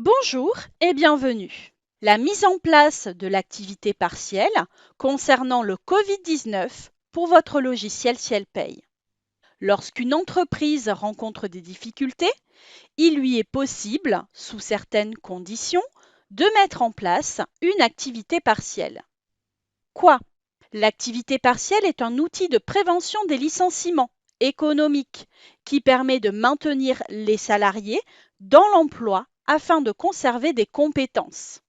Bonjour et bienvenue. La mise en place de l'activité partielle concernant le Covid-19 pour votre logiciel CielPay. Lorsqu'une entreprise rencontre des difficultés, il lui est possible, sous certaines conditions, de mettre en place une activité partielle. Quoi? L'activité partielle est un outil de prévention des licenciements économiques qui permet de maintenir les salariés dans l'emploi afin de conserver des compétences,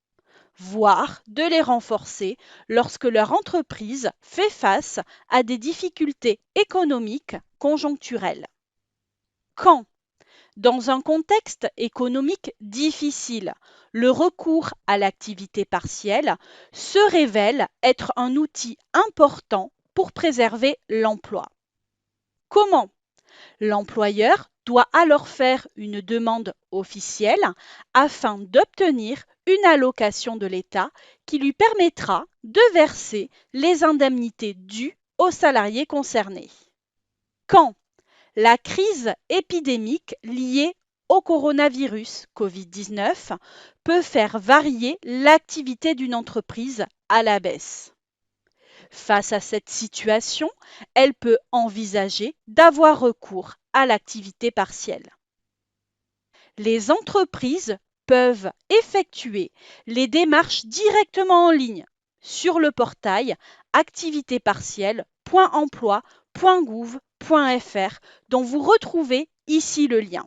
voire de les renforcer lorsque leur entreprise fait face à des difficultés économiques conjoncturelles. Quand, dans un contexte économique difficile, le recours à l'activité partielle se révèle être un outil important pour préserver l'emploi. Comment? L'employeur doit alors faire une demande officielle afin d'obtenir une allocation de l'État qui lui permettra de verser les indemnités dues aux salariés concernés. Quand? La crise épidémique liée au coronavirus Covid-19 peut faire varier l'activité d'une entreprise à la baisse. Face à cette situation, elle peut envisager d'avoir recours à l'activité partielle. Les entreprises peuvent effectuer les démarches directement en ligne sur le portail activitépartielle.emploi.gouv.fr dont vous retrouvez ici le lien.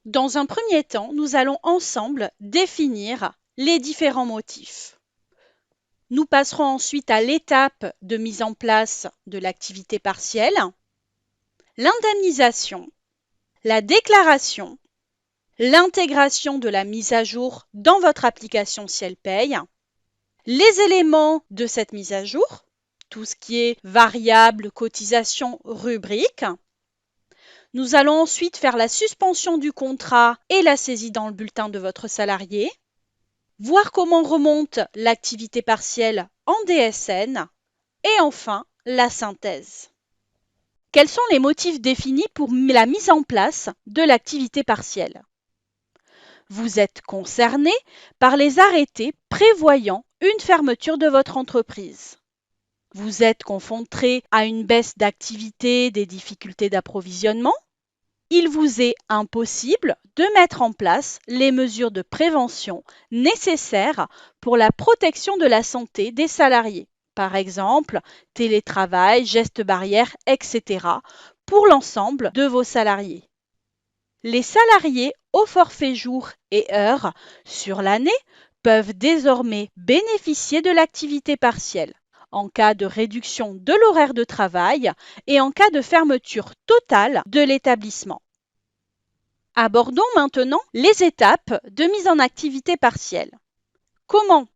Dans un premier temps, nous allons ensemble définir les différents motifs. Nous passerons ensuite à l'étape de mise en place de l'activité partielle, l'indemnisation, la déclaration, l'intégration de la mise à jour dans votre application CielPay, les éléments de cette mise à jour, tout ce qui est variable, cotisation, rubrique. Nous allons ensuite faire la suspension du contrat et la saisie dans le bulletin de votre salarié, voir comment remonte l'activité partielle en DSN et enfin la synthèse. Quels sont les motifs définis pour la mise en place de l'activité partielle? Vous êtes concerné par les arrêtés prévoyant une fermeture de votre entreprise. Vous êtes confronté à une baisse d'activité, des difficultés d'approvisionnement. Il vous est impossible de mettre en place les mesures de prévention nécessaires pour la protection de la santé des salariés. Par exemple, télétravail, gestes barrières, etc. pour l'ensemble de vos salariés. Les salariés au forfait jour et heure sur l'année peuvent désormais bénéficier de l'activité partielle en cas de réduction de l'horaire de travail et en cas de fermeture totale de l'établissement. Abordons maintenant les étapes de mise en activité partielle. Comment?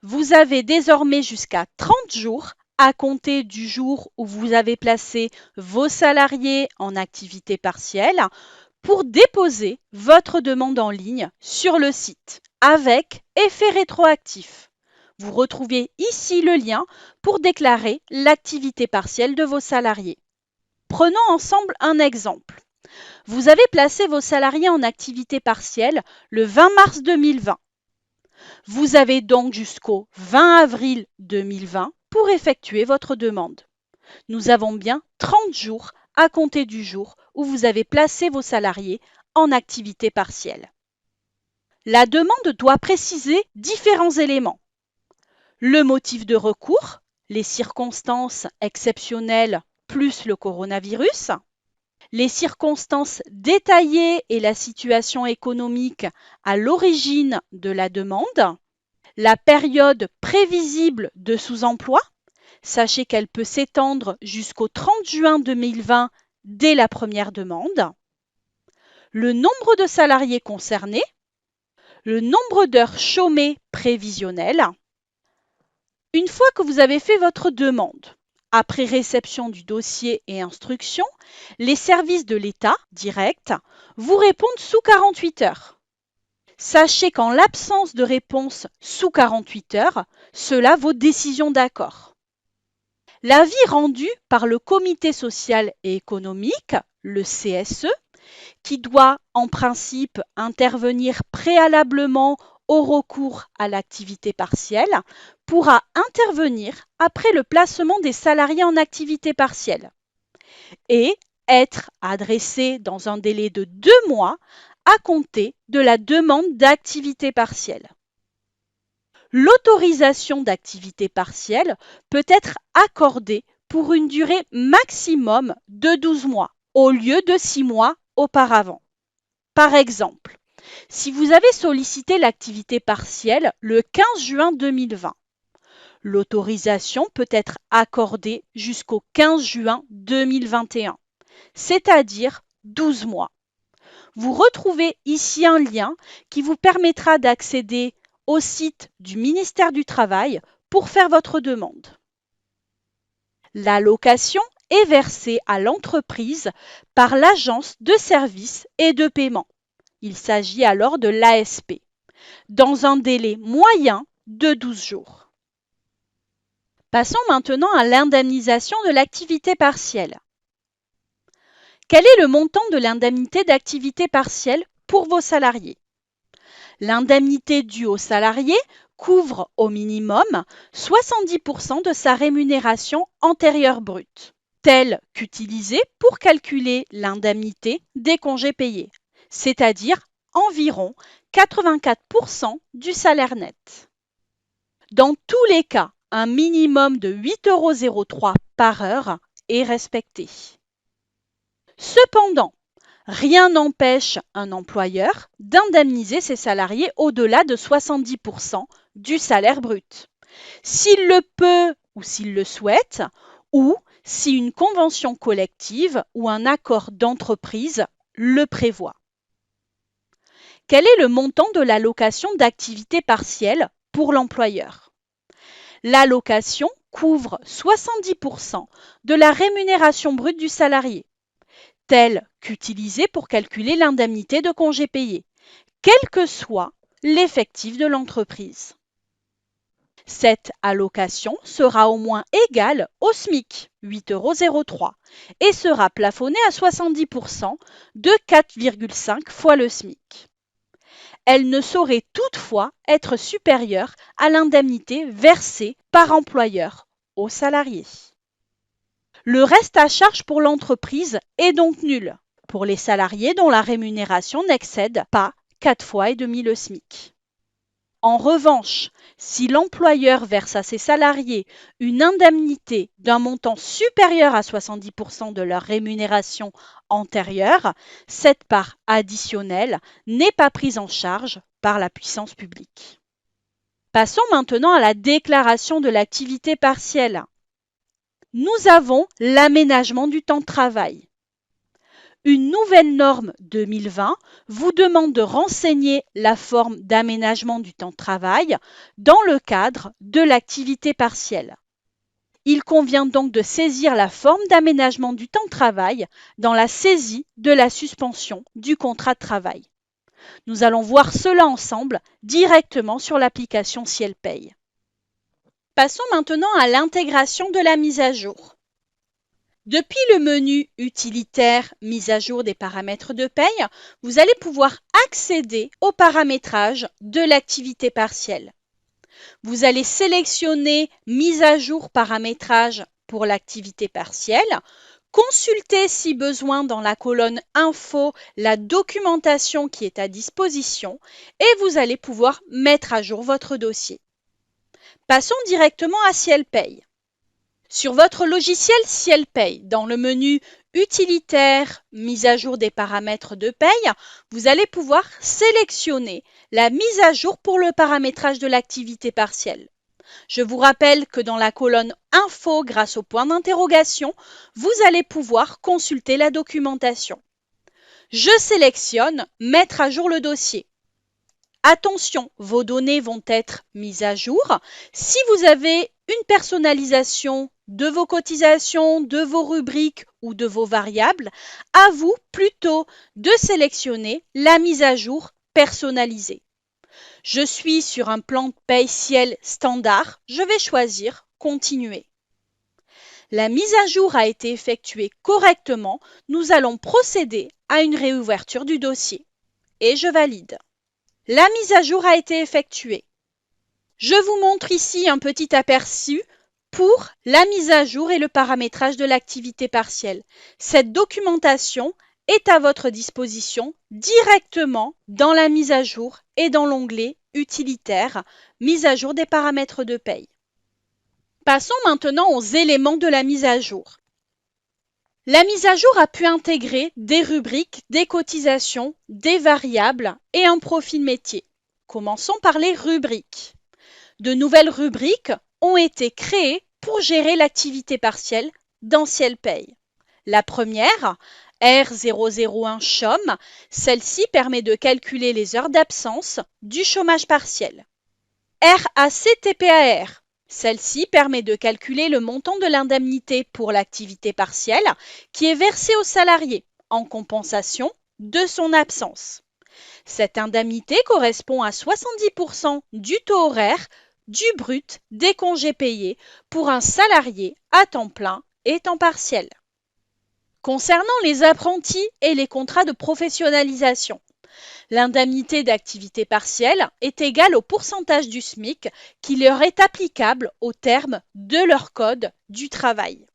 Vous avez désormais jusqu'à 30 jours à compter du jour où vous avez placé vos salariés en activité partielle pour déposer votre demande en ligne sur le site avec effet rétroactif. Vous retrouvez ici le lien pour déclarer l'activité partielle de vos salariés. Prenons ensemble un exemple. Vous avez placé vos salariés en activité partielle le 20 mars 2020. Vous avez donc jusqu'au 20 avril 2020 pour effectuer votre demande. Nous avons bien 30 jours à compter du jour où vous avez placé vos salariés en activité partielle. La demande doit préciser différents éléments. Le motif de recours, les circonstances exceptionnelles plus le coronavirus, les circonstances détaillées et la situation économique à l'origine de la demande, la période prévisible de sous-emploi, sachez qu'elle peut s'étendre jusqu'au 30 juin 2020 dès la première demande, le nombre de salariés concernés, le nombre d'heures chômées prévisionnelles. Une fois que vous avez fait votre demande, après réception du dossier et instruction, les services de l'État direct vous répondent sous 48 heures. Sachez qu'en l'absence de réponse sous 48 heures, cela vaut décision d'accord. L'avis rendu par le Comité social et économique, le CSE, qui doit en principe intervenir préalablement au recours à l'activité partielle, pourra intervenir après le placement des salariés en activité partielle et être adressé dans un délai de 2 mois à compter de la demande d'activité partielle. L'autorisation d'activité partielle peut être accordée pour une durée maximum de 12 mois au lieu de 6 mois auparavant. Par exemple, si vous avez sollicité l'activité partielle le 15 juin 2020, l'autorisation peut être accordée jusqu'au 15 juin 2021, c'est-à-dire 12 mois. Vous retrouvez ici un lien qui vous permettra d'accéder au site du ministère du Travail pour faire votre demande. L'allocation est versée à l'entreprise par l'Agence de services et de paiement. Il s'agit alors de l'ASP, dans un délai moyen de 12 jours. Passons maintenant à l'indemnisation de l'activité partielle. Quel est le montant de l'indemnité d'activité partielle pour vos salariés? L'indemnité due au salarié couvre au minimum 70% de sa rémunération antérieure brute, telle qu'utilisée pour calculer l'indemnité des congés payés, c'est-à-dire environ 84% du salaire net. Dans tous les cas, un minimum de 8,03 € par heure est respecté. Cependant, rien n'empêche un employeur d'indemniser ses salariés au-delà de 70% du salaire brut, s'il le peut ou s'il le souhaite, ou si une convention collective ou un accord d'entreprise le prévoit. Quel est le montant de l'allocation d'activité partielle pour l'employeur? L'allocation couvre 70% de la rémunération brute du salarié, telle qu'utilisée pour calculer l'indemnité de congé payé, quel que soit l'effectif de l'entreprise. Cette allocation sera au moins égale au SMIC, 8,03 €, et sera plafonnée à 70% de 4,5 fois le SMIC. Elle ne saurait toutefois être supérieure à l'indemnité versée par employeur aux salariés. Le reste à charge pour l'entreprise est donc nul pour les salariés dont la rémunération n'excède pas 4,5 fois le SMIC. En revanche, si l'employeur verse à ses salariés une indemnité d'un montant supérieur à 70% de leur rémunération antérieure, cette part additionnelle n'est pas prise en charge par la puissance publique. Passons maintenant à la déclaration de l'activité partielle. Nous avons l'aménagement du temps de travail. Une nouvelle norme 2020 vous demande de renseigner la forme d'aménagement du temps de travail dans le cadre de l'activité partielle. Il convient donc de saisir la forme d'aménagement du temps de travail dans la saisie de la suspension du contrat de travail. Nous allons voir cela ensemble directement sur l'application Ciel Paye. Passons maintenant à l'intégration de la mise à jour. Depuis le menu utilitaire mise à jour des paramètres de paye, vous allez pouvoir accéder au paramétrage de l'activité partielle. Vous allez sélectionner mise à jour paramétrage pour l'activité partielle, consulter si besoin dans la colonne info la documentation qui est à disposition et vous allez pouvoir mettre à jour votre dossier. Passons directement à Ciel Paye. Sur votre logiciel Ciel Paye, dans le menu utilitaire mise à jour des paramètres de paye, vous allez pouvoir sélectionner la mise à jour pour le paramétrage de l'activité partielle. Je vous rappelle que dans la colonne info, grâce au point d'interrogation, vous allez pouvoir consulter la documentation. Je sélectionne mettre à jour le dossier. Attention, vos données vont être mises à jour. Si vous avez une personnalisation de vos cotisations, de vos rubriques ou de vos variables, à vous plutôt de sélectionner la mise à jour personnalisée. Je suis sur un plan de paye Ciel standard, je vais choisir Continuer. La mise à jour a été effectuée correctement, nous allons procéder à une réouverture du dossier. Et je valide. La mise à jour a été effectuée. Je vous montre ici un petit aperçu pour la mise à jour et le paramétrage de l'activité partielle. Cette documentation est à votre disposition directement dans la mise à jour et dans l'onglet utilitaire, mise à jour des paramètres de paye. Passons maintenant aux éléments de la mise à jour. La mise à jour a pu intégrer des rubriques, des cotisations, des variables et un profil métier. Commençons par les rubriques. De nouvelles rubriques ont été créées pour gérer l'activité partielle dans Ciel Paye. La première, R001 CHOM, celle-ci permet de calculer les heures d'absence du chômage partiel. RACTPAR, celle-ci permet de calculer le montant de l'indemnité pour l'activité partielle qui est versée au salarié en compensation de son absence. Cette indemnité correspond à 70% du taux horaire du brut des congés payés pour un salarié à temps plein et temps partiel. Concernant les apprentis et les contrats de professionnalisation, l'indemnité d'activité partielle est égale au pourcentage du SMIC qui leur est applicable au terme de leur code du travail.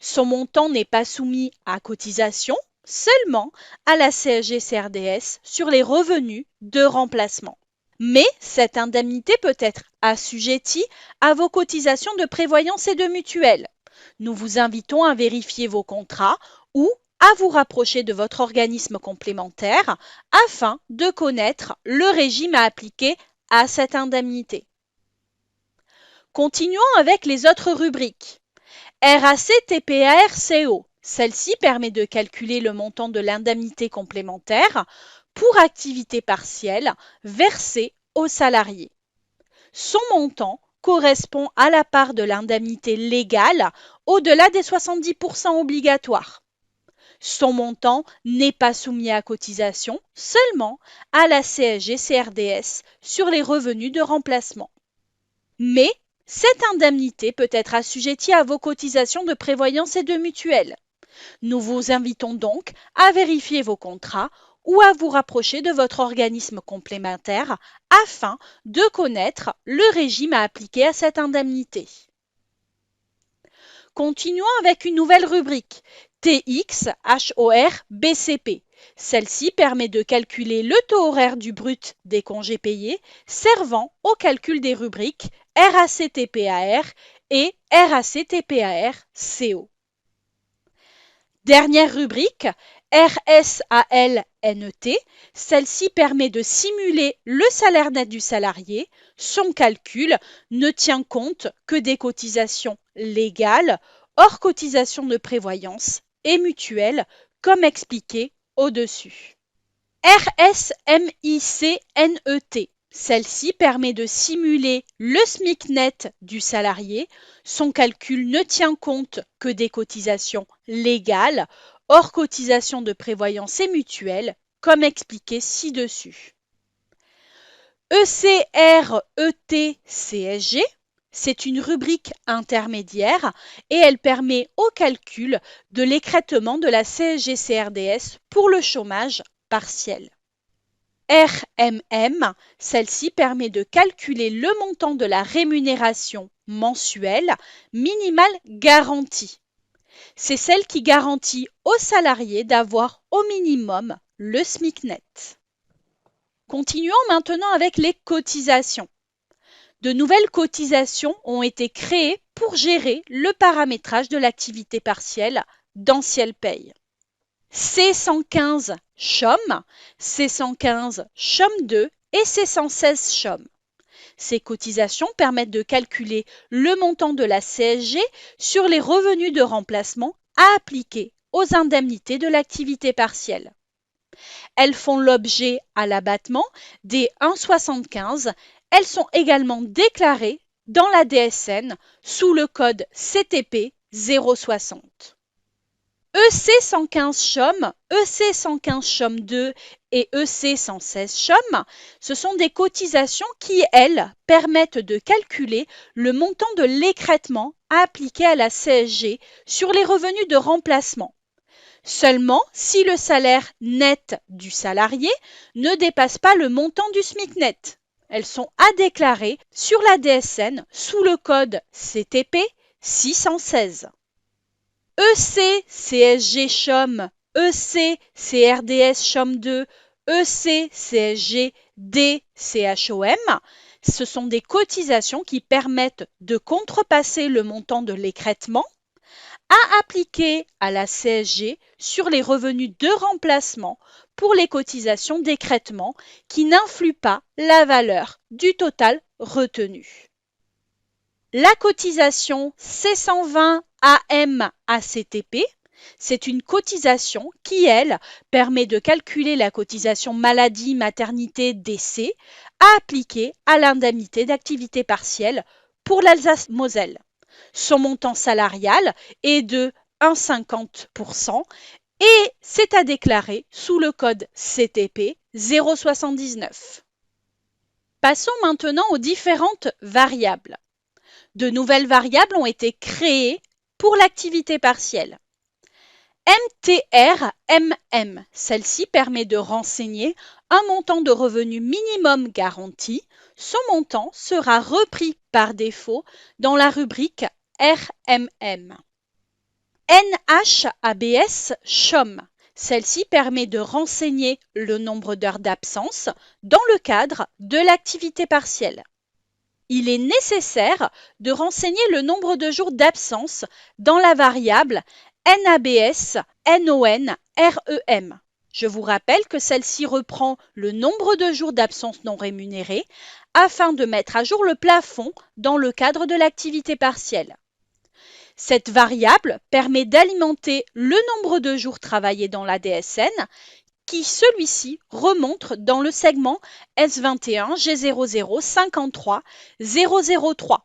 Son montant n'est pas soumis à cotisation, seulement à la CSG-CRDS sur les revenus de remplacement. Mais cette indemnité peut être assujettie à vos cotisations de prévoyance et de mutuelle. Nous vous invitons à vérifier vos contrats ou à vous rapprocher de votre organisme complémentaire afin de connaître le régime à appliquer à cette indemnité. Continuons avec les autres rubriques. RACTPAR-CO. Celle-ci permet de calculer le montant de l'indemnité complémentaire pour activité partielle versée aux salariés. Son montant correspond à la part de l'indemnité légale au-delà des 70% obligatoires. Son montant n'est pas soumis à cotisation, seulement à la CSG-CRDS sur les revenus de remplacement. Mais cette indemnité peut être assujettie à vos cotisations de prévoyance et de mutuelle. Nous vous invitons donc à vérifier vos contrats ou à vous rapprocher de votre organisme complémentaire afin de connaître le régime à appliquer à cette indemnité. Continuons avec une nouvelle rubrique, TX-HOR-BCP. Celle-ci permet de calculer le taux horaire du brut des congés payés servant au calcul des rubriques RACTPAR et RACTPAR-CO. Dernière rubrique, RSALNET, celle-ci permet de simuler le salaire net du salarié. Son calcul ne tient compte que des cotisations légales, hors cotisations de prévoyance et mutuelle, comme expliqué au-dessus. RSMICNET, celle-ci permet de simuler le SMIC net du salarié. Son calcul ne tient compte que des cotisations légales, hors cotisation de prévoyance et mutuelle, comme expliqué ci-dessus. ECRET-CSG, c'est une rubrique intermédiaire et elle permet au calcul de l'écrêtement de la CSG-CRDS pour le chômage partiel. RMM, celle-ci permet de calculer le montant de la rémunération mensuelle minimale garantie. C'est celle qui garantit aux salariés d'avoir au minimum le SMIC net. Continuons maintenant avec les cotisations. De nouvelles cotisations ont été créées pour gérer le paramétrage de l'activité partielle dans Ciel Paye. C115 CHOM, C115 CHOM 2 et C116 CHOM. Ces cotisations permettent de calculer le montant de la CSG sur les revenus de remplacement à appliquer aux indemnités de l'activité partielle. Elles font l'objet à l'abattement des 1,75. Elles sont également déclarées dans la DSN sous le code CTP 060. EC115 CHOM, EC115 CHOM 2 et EC 116 CHOM, ce sont des cotisations qui, elles, permettent de calculer le montant de l'écrêtement à appliquer à la CSG sur les revenus de remplacement. Seulement si le salaire net du salarié ne dépasse pas le montant du SMIC net. Elles sont à déclarer sur la DSN sous le code CTP 616. EC CSG CHOM, EC CRDS CHOM 2, EC CSG D CHOM, ce sont des cotisations qui permettent de contrepasser le montant de l'écrêtement à appliquer à la CSG sur les revenus de remplacement pour les cotisations d'écrêtement qui n'influent pas la valeur du total retenu. La cotisation C120 AM ACTP, c'est une cotisation qui, elle, permet de calculer la cotisation maladie, maternité, décès à appliquer à l'indemnité d'activité partielle pour l'Alsace-Moselle. Son montant salarial est de 1,50% et c'est à déclarer sous le code CTP 079. Passons maintenant aux différentes variables. De nouvelles variables ont été créées pour l'activité partielle. MTR-MM, celle-ci permet de renseigner un montant de revenu minimum garanti. Son montant sera repris par défaut dans la rubrique RMM. NHABS CHOM, celle-ci permet de renseigner le nombre d'heures d'absence dans le cadre de l'activité partielle. Il est nécessaire de renseigner le nombre de jours d'absence dans la variable NABS NON REM. Je vous rappelle que celle-ci reprend le nombre de jours d'absence non rémunérés afin de mettre à jour le plafond dans le cadre de l'activité partielle. Cette variable permet d'alimenter le nombre de jours travaillés dans la DSN qui, celui-ci, remonte dans le segment S21 G00 53 003.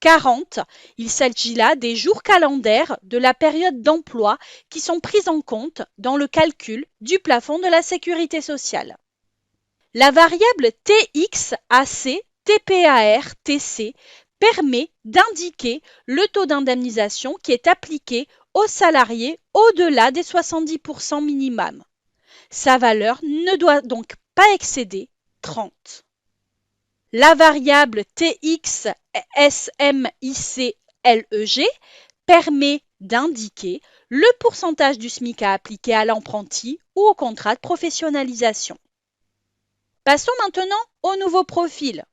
40, il s'agit là des jours calendaires de la période d'emploi qui sont pris en compte dans le calcul du plafond de la sécurité sociale. La variable TXAC TPAR TC permet d'indiquer le taux d'indemnisation qui est appliqué aux salariés au-delà des 70% minimum. Sa valeur ne doit donc pas excéder 30. La variable TXSMICLEG permet d'indiquer le pourcentage du SMIC à appliquer à l'apprenti ou au contrat de professionnalisation. Passons maintenant au nouveau profil.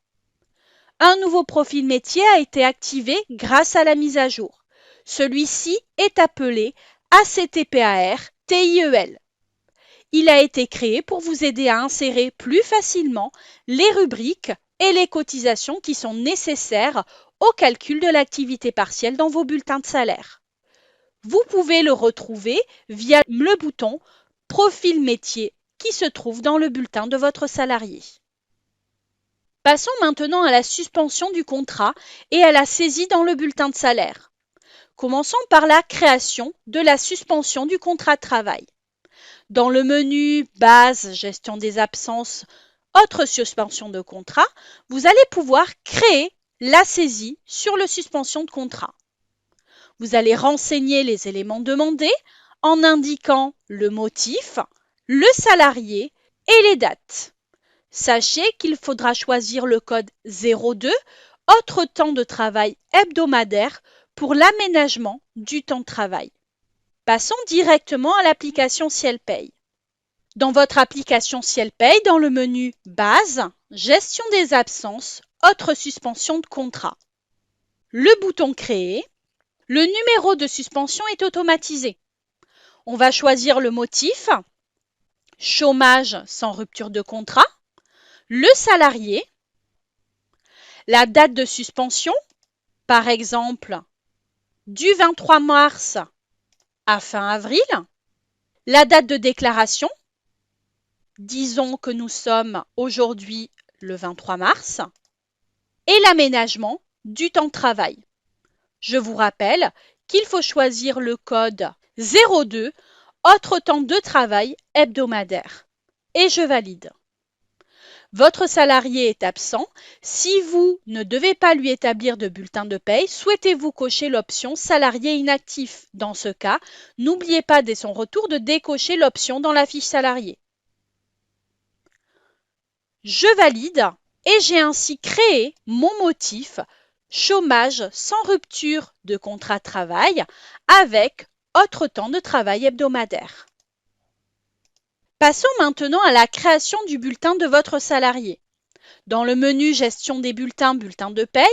Un nouveau profil métier a été activé grâce à la mise à jour. Celui-ci est appelé ACTPAR TIEL. Il a été créé pour vous aider à insérer plus facilement les rubriques et les cotisations qui sont nécessaires au calcul de l'activité partielle dans vos bulletins de salaire. Vous pouvez le retrouver via le bouton « Profil métier » qui se trouve dans le bulletin de votre salarié. Passons maintenant à la suspension du contrat et à la saisie dans le bulletin de salaire. Commençons par la création de la suspension du contrat de travail. Dans le menu « Base, gestion des absences, autre suspension de contrat », vous allez pouvoir créer la saisie sur le suspension de contrat. Vous allez renseigner les éléments demandés en indiquant le motif, le salarié et les dates. Sachez qu'il faudra choisir le code 02, autre temps de travail hebdomadaire, pour l'aménagement du temps de travail. Passons directement à l'application Ciel-Paye. Dans votre application Ciel-Paye, dans le menu « Base, gestion des absences, autre suspension de contrat », le bouton « Créer », le numéro de suspension est automatisé. On va choisir le motif, chômage sans rupture de contrat, le salarié, la date de suspension, par exemple du 23 mars à fin avril, la date de déclaration, disons que nous sommes aujourd'hui le 23 mars, et l'aménagement du temps de travail. Je vous rappelle qu'il faut choisir le code 02, autre temps de travail hebdomadaire. et je valide. Votre salarié est absent. Si vous ne devez pas lui établir de bulletin de paye, souhaitez-vous cocher l'option salarié inactif? Dans ce cas, n'oubliez pas dès son retour de décocher l'option dans la fiche salarié. Je valide et j'ai ainsi créé mon motif chômage sans rupture de contrat de travail avec autre temps de travail hebdomadaire. Passons maintenant à la création du bulletin de votre salarié. Dans le menu Gestion des bulletins, bulletin de paye,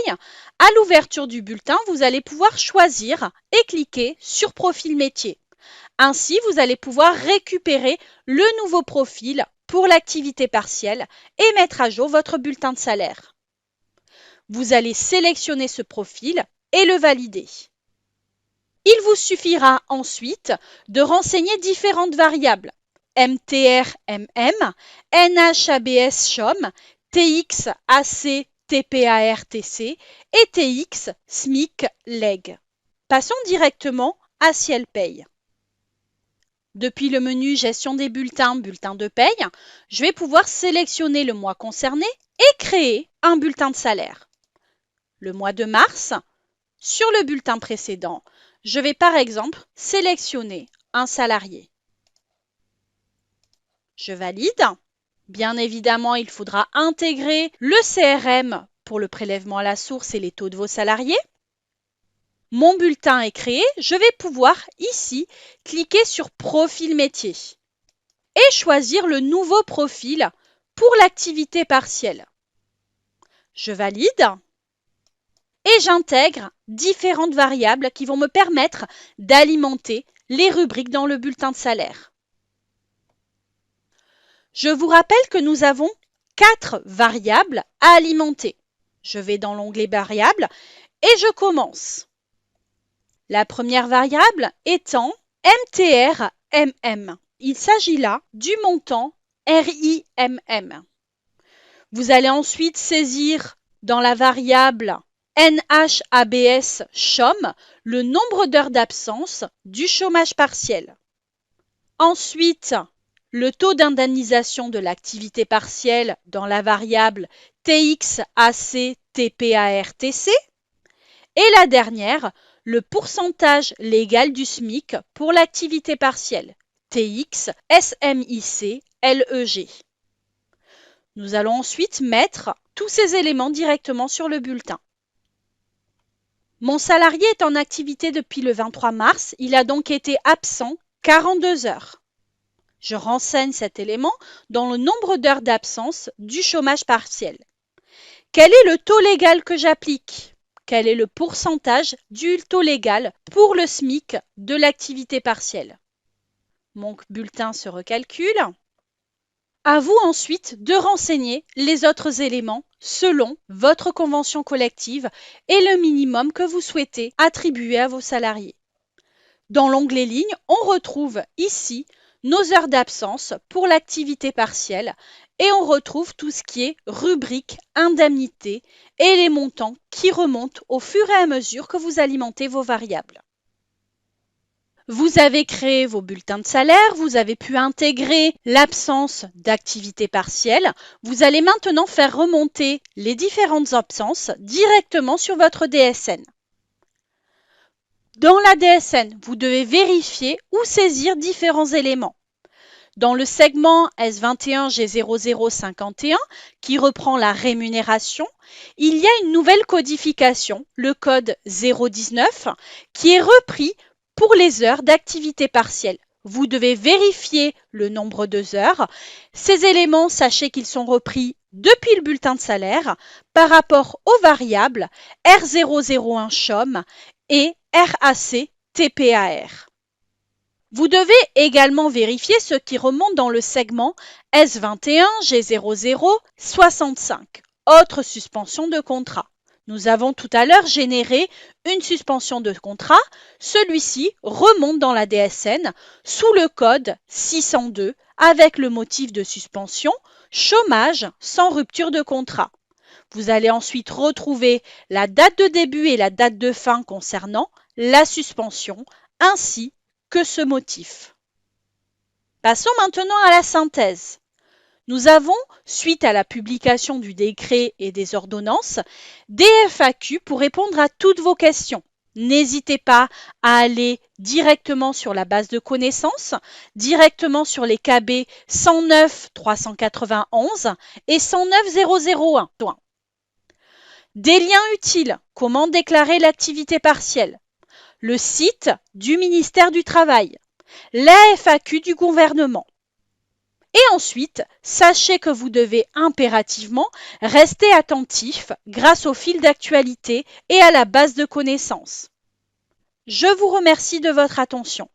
à l'ouverture du bulletin, vous allez pouvoir choisir et cliquer sur Profil métier. Ainsi, vous allez pouvoir récupérer le nouveau profil pour l'activité partielle et mettre à jour votre bulletin de salaire. Vous allez sélectionner ce profil et le valider. Il vous suffira ensuite de renseigner différentes variables MTR-MM, NH-ABS-CHOM, TX, AC, TPAR, TC et TX, SMIC, LEG. Passons directement à Ciel Paye. Depuis le menu Gestion des bulletins, bulletin de paye, je vais pouvoir sélectionner le mois concerné et créer un bulletin de salaire. Le mois de mars, sur le bulletin précédent, je vais par exemple sélectionner un salarié. Je valide. Bien évidemment, il faudra intégrer le CRM pour le prélèvement à la source et les taux de vos salariés. Mon bulletin est créé, je vais pouvoir ici cliquer sur Profil métier et choisir le nouveau profil pour l'activité partielle. Je valide et j'intègre différentes variables qui vont me permettre d'alimenter les rubriques dans le bulletin de salaire. Je vous rappelle que nous avons 4 variables à alimenter. Je vais dans l'onglet Variables et je commence. La première variable étant MTR-MM. Il s'agit là du montant RIMM. Vous allez ensuite saisir dans la variable NH-ABS-CHOM le nombre d'heures d'absence du chômage partiel. Ensuite, le taux d'indemnisation de l'activité partielle dans la variable TX-AC-TPAR-TC. Et la dernière, le pourcentage légal du SMIC pour l'activité partielle, TX-SMIC-LEG. Nous allons ensuite mettre tous ces éléments directement sur le bulletin. Mon salarié est en activité depuis le 23 mars, il a donc été absent 42 heures. Je renseigne cet élément dans le nombre d'heures d'absence du chômage partiel. Quel est le taux légal que j'applique? Quel est le pourcentage du taux légal pour le SMIC de l'activité partielle? Mon bulletin se recalcule. À vous ensuite de renseigner les autres éléments selon votre convention collective et le minimum que vous souhaitez attribuer à vos salariés. Dans l'onglet Lignes, on retrouve ici nos heures d'absence pour l'activité partielle et on retrouve tout ce qui est rubrique, indemnité et les montants qui remontent au fur et à mesure que vous alimentez vos variables. Vous avez créé vos bulletins de salaire, vous avez pu intégrer l'absence d'activité partielle. Vous allez maintenant faire remonter les différentes absences directement sur votre DSN. Dans la DSN, vous devez vérifier ou saisir différents éléments. Dans le segment S21G0051, qui reprend la rémunération, il y a une nouvelle codification, le code 019, qui est repris pour les heures d'activité partielle. Vous devez vérifier le nombre de heures. Ces éléments, sachez qu'ils sont repris depuis le bulletin de salaire par rapport aux variables R001 CHOM et RAC TPAR. Vous devez également vérifier ce qui remonte dans le segment S21 G0065, autre suspension de contrat. Nous avons tout à l'heure généré une suspension de contrat. Celui-ci remonte dans la DSN sous le code 602 avec le motif de suspension chômage sans rupture de contrat. Vous allez ensuite retrouver la date de début et la date de fin concernant la suspension ainsi que ce motif. Passons maintenant à la synthèse. Nous avons, suite à la publication du décret et des ordonnances, des FAQ pour répondre à toutes vos questions. N'hésitez pas à aller directement sur la base de connaissances, directement sur les KB 109 391 et 109 001. Des liens utiles, comment déclarer l'activité partielle, le site du ministère du Travail, la FAQ du gouvernement. Et ensuite, sachez que vous devez impérativement rester attentif grâce au fil d'actualité et à la base de connaissances. Je vous remercie de votre attention.